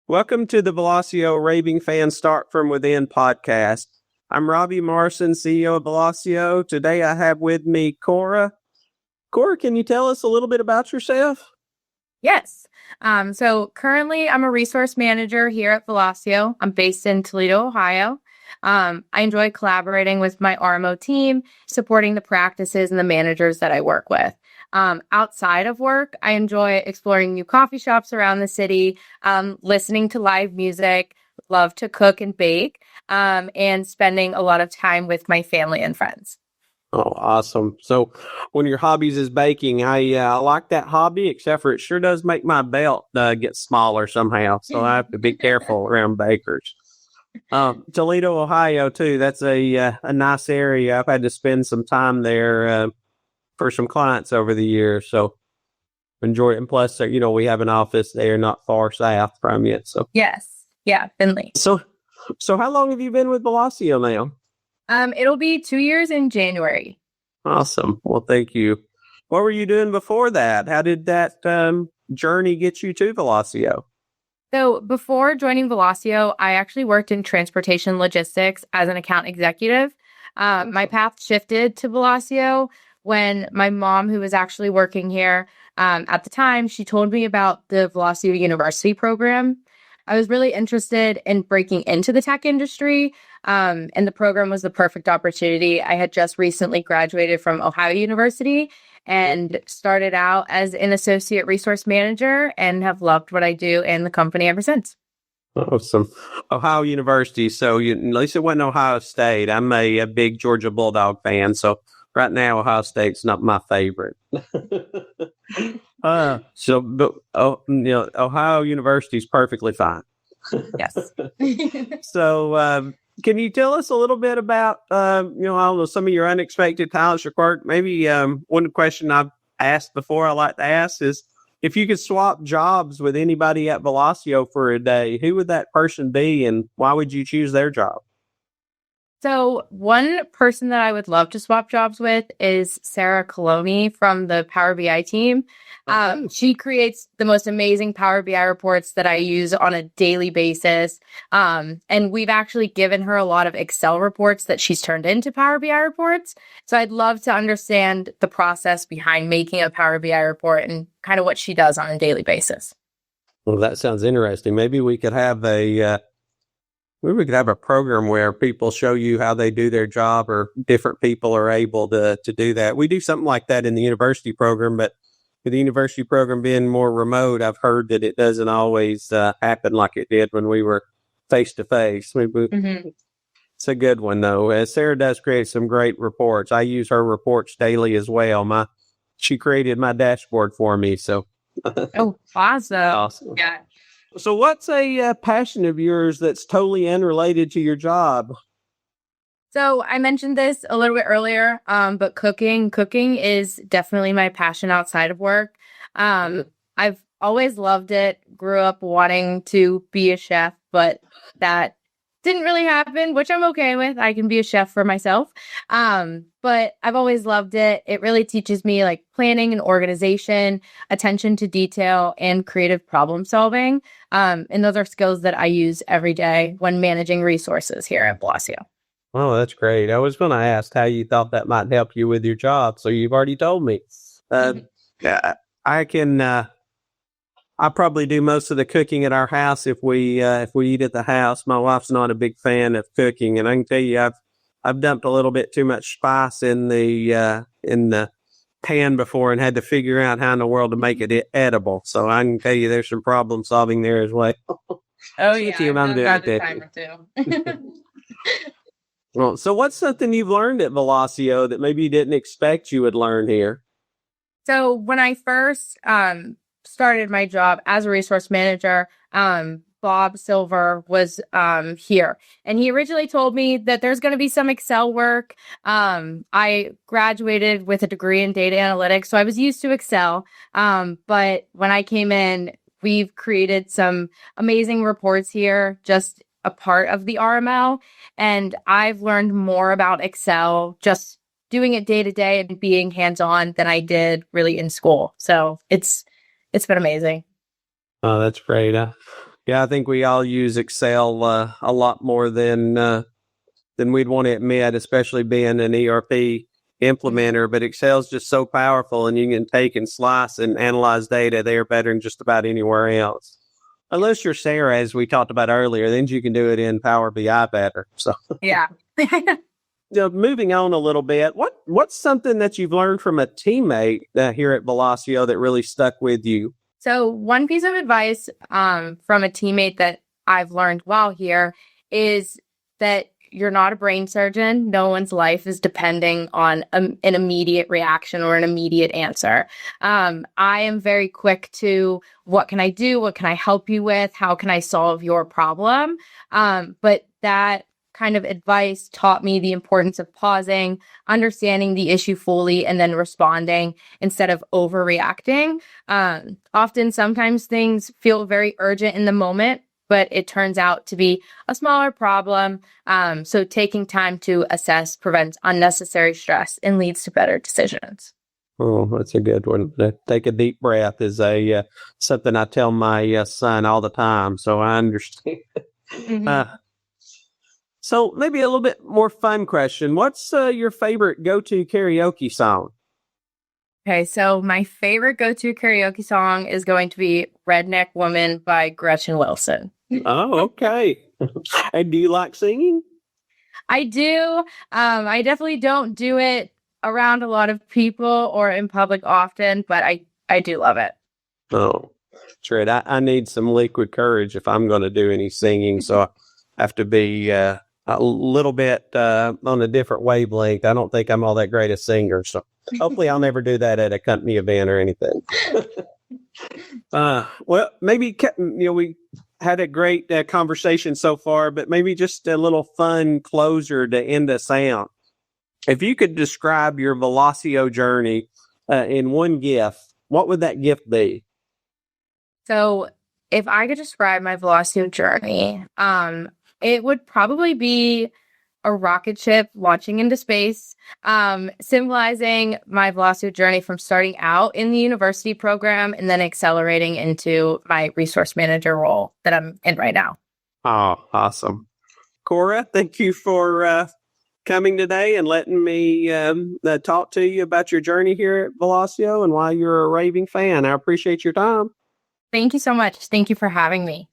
Welcome to the Velosio Raving Fans Start Within podcast. I'm Robbie Morrison, CEO of Velosio. Today I have with me Cora. Cora, can you tell us a little bit about yourself? Yes. So currently I'm a resource manager here at Velosio. I'm based in Toledo, Ohio. I enjoy collaborating with my RMO team, supporting the practices and the managers that I work with. Outside of work, I enjoy exploring new coffee shops around the city, listening to live music, love to cook and bake, and spending a lot of time with my family and friends. Oh, awesome. So one of your hobbies is baking. I like that hobby, except for it sure does make my belt get smaller somehow. So I have to be careful around bakers. Toledo, Ohio, too. That's a nice area. I've had to spend some time there for some clients over the years. So enjoy it. And plus, we have an office there not far south from you. So Yes. Yeah, Finley. So how long have you been with Velosio now? It'll be 2 years in January. Awesome. Well, thank you. What were you doing before that? How did that journey get you to Velosio? So before joining Velosio, I actually worked in transportation logistics as an account executive. My path shifted to Velosio when my mom, who was actually working here at the time, she told me about the Velosio University program. I was really interested in breaking into the tech industry, and the program was the perfect opportunity. I had just recently graduated from Ohio University and started out as an associate resource manager and have loved what I do and the company ever since. Awesome. Ohio University. So at least it wasn't Ohio State. I'm a big Georgia Bulldog fan. So right now, Ohio State's not my favorite. Ohio University is perfectly fine. Yes. So, can you tell us a little bit about, I don't know, some of your unexpected talents or quirk? Maybe one question I've asked before I like to ask is, if you could swap jobs with anybody at Velosio for a day, who would that person be and why would you choose their job? So one person that I would love to swap jobs with is Sarah Coloni from the Power BI team. She creates the most amazing Power BI reports that I use on a daily basis. And we've actually given her a lot of Excel reports that she's turned into Power BI reports. So I'd love to understand the process behind making a Power BI report and kind of what she does on a daily basis. Well, that sounds interesting. Maybe we could have a program where people show you how they do their job, or different people are able to do that. We do something like that in the university program, but with the university program being more remote, I've heard that it doesn't always happen like it did when we were face to face. It's a good one though. Sarah does create some great reports. I use her reports daily as well. She created my dashboard for me. So. Oh, awesome. Awesome. Yeah. So what's a passion of yours that's totally unrelated to your job? So I mentioned this a little bit earlier, but cooking is definitely my passion outside of work. I've always loved it, grew up wanting to be a chef, but that didn't really happen, which I'm okay with. I can be a chef for myself. But I've always loved it. It really teaches me like planning and organization, attention to detail, and creative problem solving. And those are skills that I use every day when managing resources here at Velosio. Oh, that's great. I was going to ask how you thought that might help you with your job. So you've already told me. I probably do most of the cooking at our house if we eat at the house. My wife's not a big fan of cooking, and I can tell you I've dumped a little bit too much spice in the pan before and had to figure out how in the world to make it edible. So I can tell you there's some problem solving there as well. Oh yeah, I've got a time or two. Well, so what's something you've learned at Velosio that maybe you didn't expect you would learn here? So when I first started my job as a resource manager, Bob Silver was here, and he originally told me that there's going to be some Excel work. I graduated with a degree in data analytics, so I was used to Excel. But when I came in, we've created some amazing reports here, just a part of the RML, and I've learned more about Excel just doing it day to day and being hands-on than I did really in school. So it's been amazing. Oh, that's great. Yeah, I think we all use Excel a lot more than we'd want to admit, especially being an ERP implementer. But Excel's just so powerful, and you can take and slice and analyze data there better than just about anywhere else. Unless you're Sarah, as we talked about earlier, then you can do it in Power BI better. So Yeah. moving on a little bit, what's something that you've learned from a teammate here at Velosio that really stuck with you? So one piece of advice from a teammate that I've learned while here is that you're not a brain surgeon. No one's life is depending on an immediate reaction or an immediate answer. I am very quick to what can I do? What can I help you with? How can I solve your problem? But that kind of advice taught me the importance of pausing, understanding the issue fully, and then responding instead of overreacting. Often, sometimes things feel very urgent in the moment, but it turns out to be a smaller problem. So taking time to assess prevents unnecessary stress and leads to better decisions. Oh, that's a good one. Take a deep breath is something I tell my son all the time, so I understand. Mm-hmm. So maybe a little bit more fun question. What's your favorite go-to karaoke song? Okay, so my favorite go-to karaoke song is going to be Redneck Woman by Gretchen Wilson. Oh, okay. And do you like singing? I do. I definitely don't do it around a lot of people or in public often, but I do love it. Oh, that's right. I need some liquid courage if I'm going to do any singing, so I have to be a little bit on a different wavelength. I don't think I'm all that great a singer, so hopefully I'll never do that at a company event or anything. Well, maybe we had a great conversation so far, but maybe just a little fun closer to end us out. If you could describe your Velosio journey in one gift, what would that gift be? So if I could describe my Velosio journey, it would probably be a rocket ship launching into space, symbolizing my Velosio journey from starting out in the university program and then accelerating into my resource manager role that I'm in right now. Oh, awesome. Cora, thank you for coming today and letting me talk to you about your journey here at Velosio and why you're a raving fan. I appreciate your time. Thank you so much. Thank you for having me.